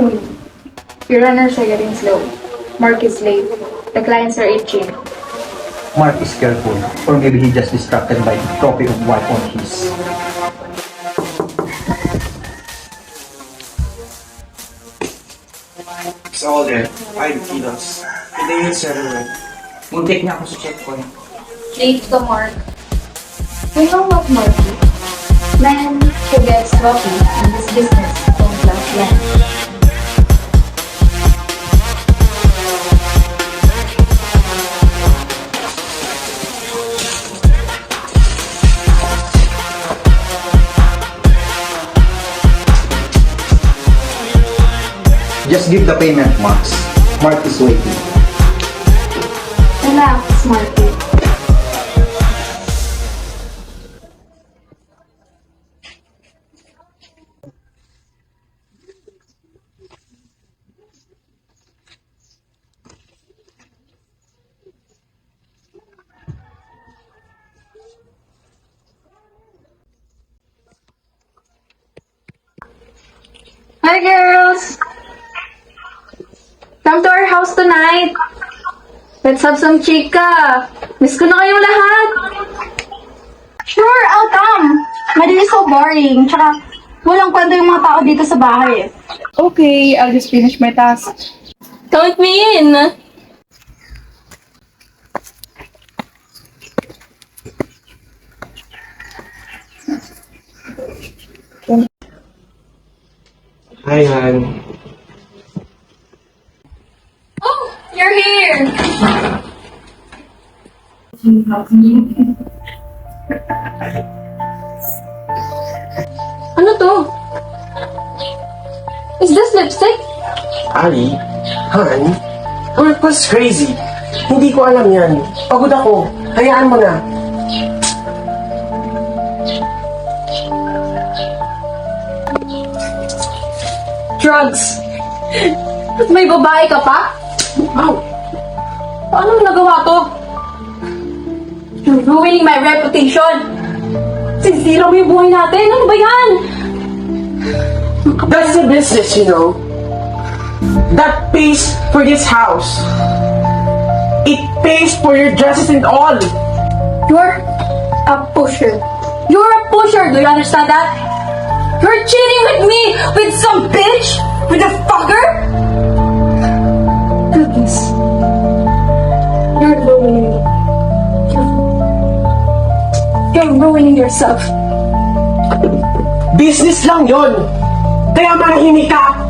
Soon. Your runners are getting slow. Mark is late. The clients are itching. Mark is careful, or maybe he just distracted by the trophy of wife on his. It's all there. 5 kilos. Today yung settlement. Muntik na ako sa checkpoint. Late to Mark. You know what, Marky? Man who gets coffee in this business don't last long. Just give the payment, Max. Mark is waiting. Relax, Marky. Hi, girls! Come to our house tonight. Let's have some chika. Miss ko na kayong lahat. Sure, I'll come. Madali so boring. Tsaka, walang kwento yung mga tao dito sa bahay. Okay, I'll just finish my task. Count me in. Hi, Han. Oh, you're here. Ano to? Is this lipstick? Ali? Han? Purpose crazy. Hindi ko alam yan. Pagod ako. Hayaan mo na. Drugs. At may babae ka pa? Wow! Paano mo nagawa to? You're ruining my reputation. Sinsira mo yung buhay natin. Ano ba yan? That's the business, you know. That pays for this house. It pays for your dresses and all. You're a pusher. You're a pusher. Do you understand that? You're cheating with me with some bitch? With a fucker? Goodness. You're ruining me. You're ruining yourself. Business lang yon. Kaya manahimik ka.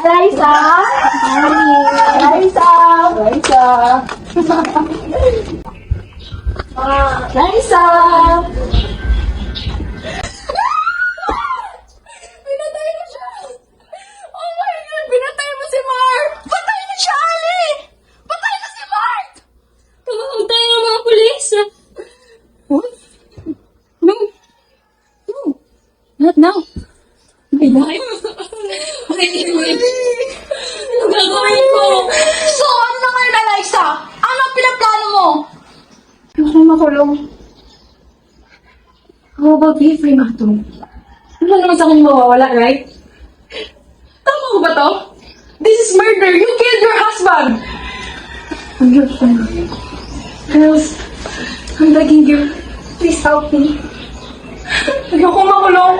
Eliza! Eliza! Eliza! Pinatay mo siya! Oh my God! Pinatay mo si Mark! Patay na siya, Ali! Patay na si Mark! Tumawag tayo ng mga pulis! What? No! No! Not now! My life! Ano gagawin ko? So, ano na ngayon, Eliza? Ano ang pinaplano mo? Ako makulong. How about you, Freematon? Wala naman sa kanya mawawala, right? Tama ko ba to? This is murder! You killed your husband! I'm your friend. Girls, I'm begging you. Please help me. Ayoko makulong.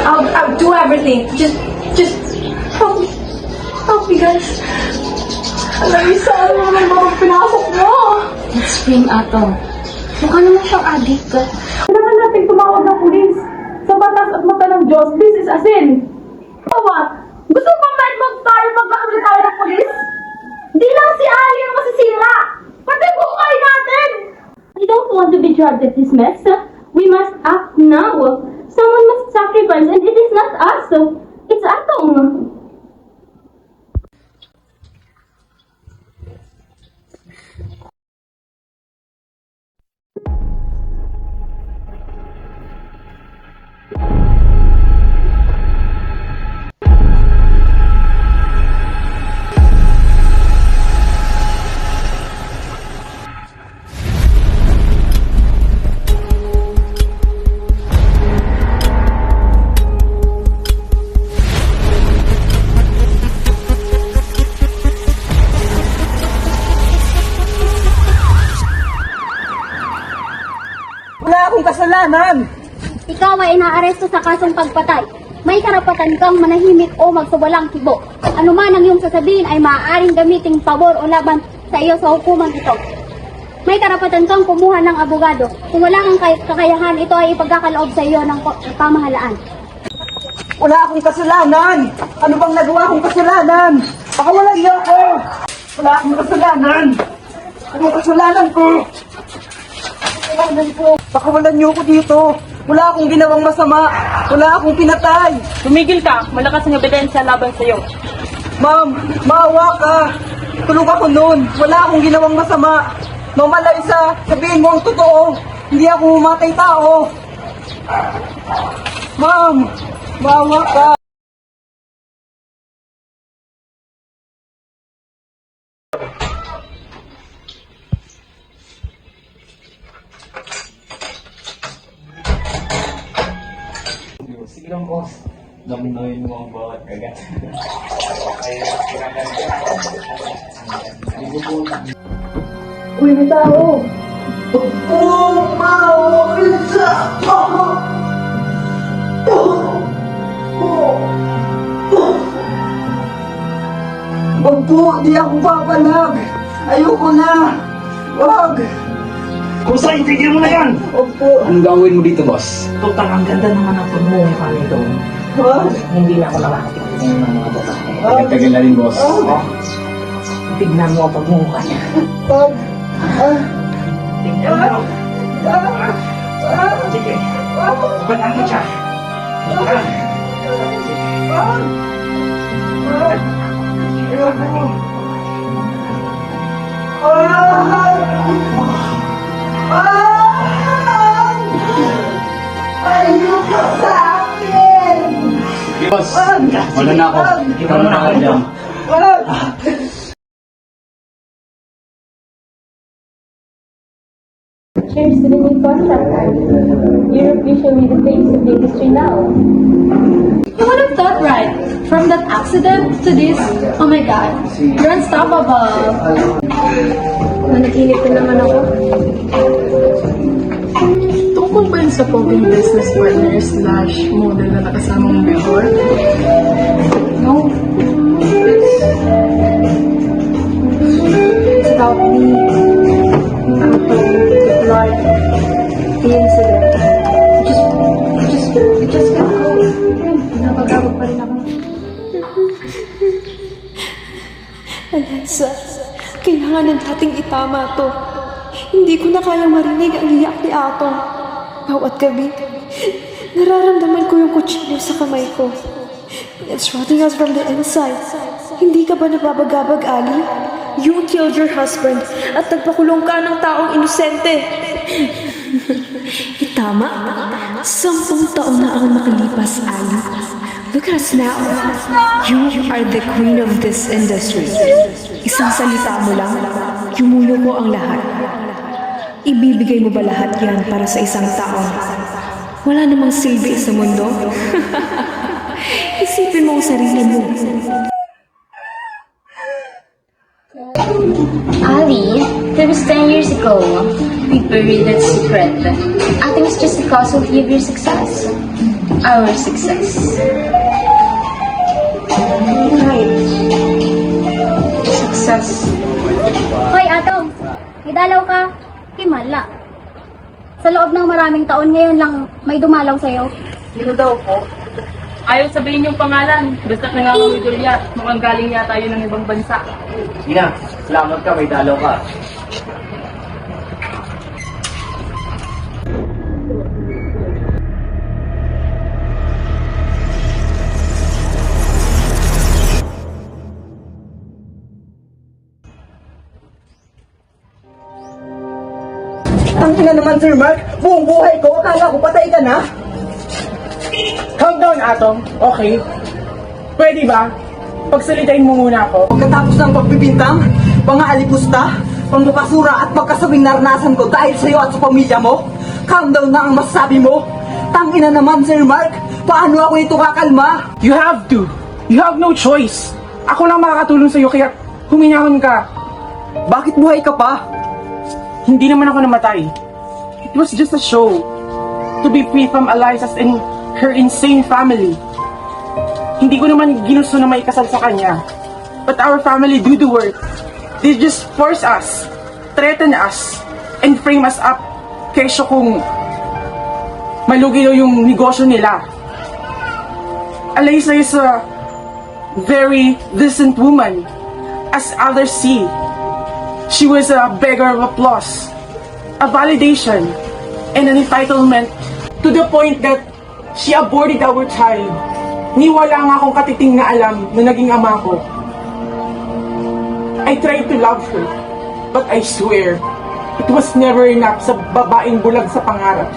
I'll do everything. Just help me. Help me, guys. Eliza, ano naman ba ang pinasok mo? It's Freematon. Mukha naman siyang addict. Kailangan natin tumawag ng pulis. Sa batas at mata ng Diyos, this is a sin. Oh, what? Gusto mo bang mag tayo magkakabili tayo ng polis? Di lang si Ali ang masisira! Pati buhay natin! I don't want to be dragged at this mess. We must act now. Someone must sacrifice and it is not us. It's Atong. kasalanan? Ikaw ay inaaresto sa kasong pagpatay. May karapatan kang manahimik o magsawalang kibo. Ano man ang iyong sasabihin ay maaaring gamiting pabor o laban sa iyo sa hukuman ito. May karapatan kang kumuha ng abogado. Kung wala kang kakayahan, ito ay ipagkakaloob sa iyo ng pamahalaan. Wala akong kasalanan! Ano bang nagawa kong kasalanan? Pakawalan niyo ako! Wala akong kasalanan! Anong kasalanan ko? Kasalanan ko! Pakawalan niyo ako dito! Wala akong ginawang masama! Wala akong pinatay! Tumigil ka, malakas ang ebidensya laban sa'yo. Ma'am, maawa ka! Tulog ako noon! Wala akong ginawang masama! Mama Liza, sabihin mo ang totoo! Hindi ako umatay tao! Ma'am, maawa ka! Sige lang, boss. Damdamin mo ang bawat kagat. Uy, may tao! Oh, maawa ka sa... Wag po, di ako papalag! Ayoko na! Wag! Kung saan, tigil mo na yan! Opo! Anong gagawin mo dito, boss? Total, ang ganda naman ang pagmumukha nito. Wag! Hindi na ako nakakatingin ng mga babae. Tagal na rin, boss. Tignan mo ang pagmumukha niya. Wag! Tignan mo. Sige. Balaan mo siya. Ayoko sa akin! Boss, wala na ako. Ikaw na ako dyan. Wag! Cheers to the new contract. You're officially the face of the industry now. Who would have thought, right? From that accident to this, oh my God, you're unstoppable. Nanaginip na naman ako. Tungkol ba yun sa poging business partner / model na nakasama mong before? No. It's about me. Deploy the incident. It just got go. Napagabag pa rin ako. Alyssa, kailangan nating itama to. Hindi ko na kayang marinig ang iyak ni Atong. Bawat gabi, nararamdaman ko yung kutsilyo sa kamay ko. It's rotting us from the inside. Hindi ka ba nababagabag, Ali? You killed your husband at nagpakulong ka ng taong inosente. Itama? 10 taon na ang nakalipas, Ali. Look at us now. You are the queen of this industry. Isang salita mo lang, yumuyo ko ang lahat. Ibibigay mo ba lahat yan para sa isang tao? Wala namang silbi sa mundo. Isipin mo ang sarili mo. Ali, that was 10 years ago. We buried that secret. I think it's just the casualty of your success. Our success. Right. Success. Hoy, Atong! Idalaw ka. Himala. Sa loob ng maraming taon, ngayon lang may dumalaw sa'yo. Sino daw po? Ayaw sabihin yung pangalan. Basta nangangawi Julia. Mukhang galing yata yun ng ibang bansa. Ina, salamat ka, may dalaw ka. Ang ina naman, Sir Mark, buong buhay ko, akala ko patay ka na. Calm down, Atong. Okay. Pwede ba? Pagsalitain mo muna ako. Pagkatapos ng pagbibintang, pang-aalipusta, pambukasura at pagkasabing naranasan ko dahil sa iyo at sa pamilya mo, calm down na ang masasabi mo. Tangina naman, Sir Mark, paano ako ito kakalma? You have to. You have no choice. Ako lang makakatulong sa'yo kaya huminahon ka. Bakit buhay ka pa? Hindi naman ako namatay. It was just a show. to be free from Eliza's and her insane family. Hindi ko naman ginusto na may kasal sa kanya. But our family do the work. They just force us, threaten us, and frame us up kesyo kung malugi daw yung negosyo nila. Eliza is a very decent woman, as others see. She was a beggar of applause, a validation, and an entitlement to the point that she aborted our child. Ni wala nga akong katiting na alam na naging ama ko. I tried to love her, but I swear, it was never enough sa babaeng bulag sa pangarap.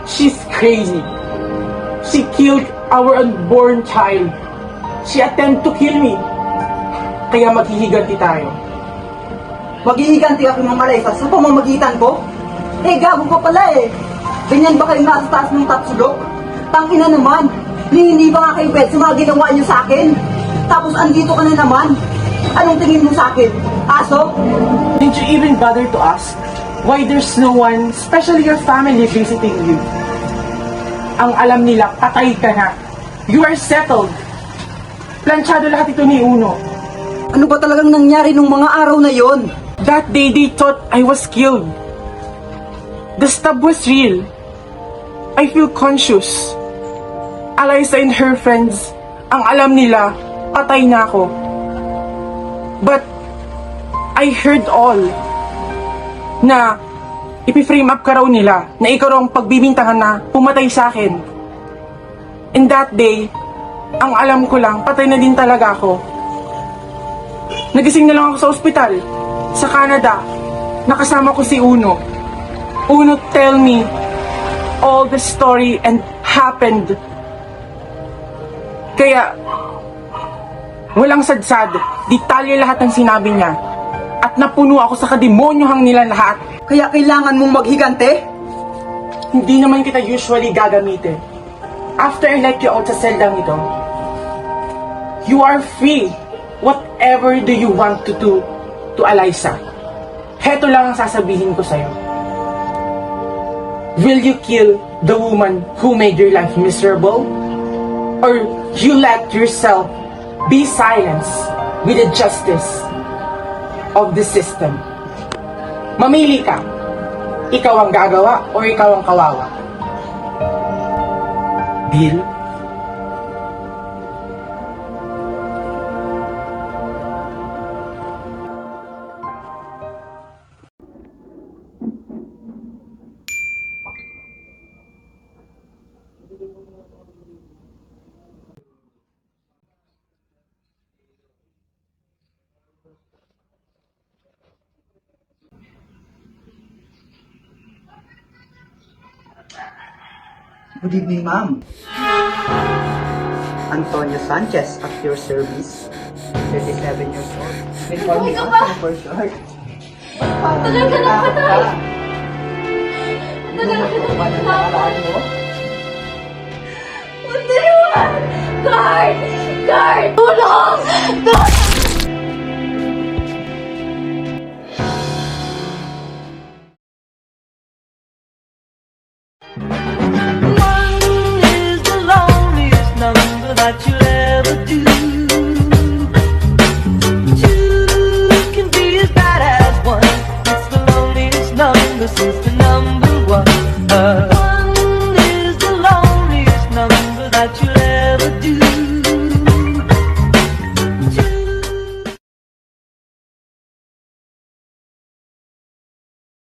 She's crazy. She killed our unborn child. She attempted to kill me. Kaya maghihiganti tayo. Maghihiganti ako ng Eliza sa pamamagitan ko? Eh, gago ka pala eh. Ganyan ba kayo nasa taas ng tatsulok? Tangina naman. Hindi ba nga kayo pwede sa mga ginawa niyo sa akin? Tapos andito ka na naman. Anong tingin mo sa akin? Aso? Didn't you even bother to ask why there's no one, especially your family, visiting you? Ang alam nila, patay ka na. You are settled. Planchado lahat ito ni Uno. Ano ba talagang nangyari nung mga araw na yon? That day they thought I was killed. The stab was real. I feel conscious. Eliza and her friends, ang alam nila, patay na ako. But, I heard all na ipi-frame up ka raw nila na ikaw raw ang pagbibintangan na pumatay sa akin. And that day, ang alam ko lang, patay na din talaga ako. Nagising na lang ako sa ospital, sa Canada, nakasama ko si Uno. Uno tell me all the story and happened. Kaya, walang sadsad, detalye lahat ng sinabi niya. At napuno ako sa kademonyohang nila lahat. Kaya kailangan mong maghigante? Hindi naman kita usually gagamitin. After I let you out sa seldang ito, you are free. Whatever do you want to do to Eliza? Heto lang ang sasabihin ko sa'yo. Will you kill the woman who made your life miserable? Or you let yourself be silenced with the justice of the system? Mamili ka. Ikaw ang gagawa o ikaw ang kawawa? Deal? Good evening, ma'am. Antonio Sanchez at your service. 37 years old. May call me Anthony for short. Tagal ka na patay! Tagal ka na patay! What do you want? Guard! Guard! Tulong!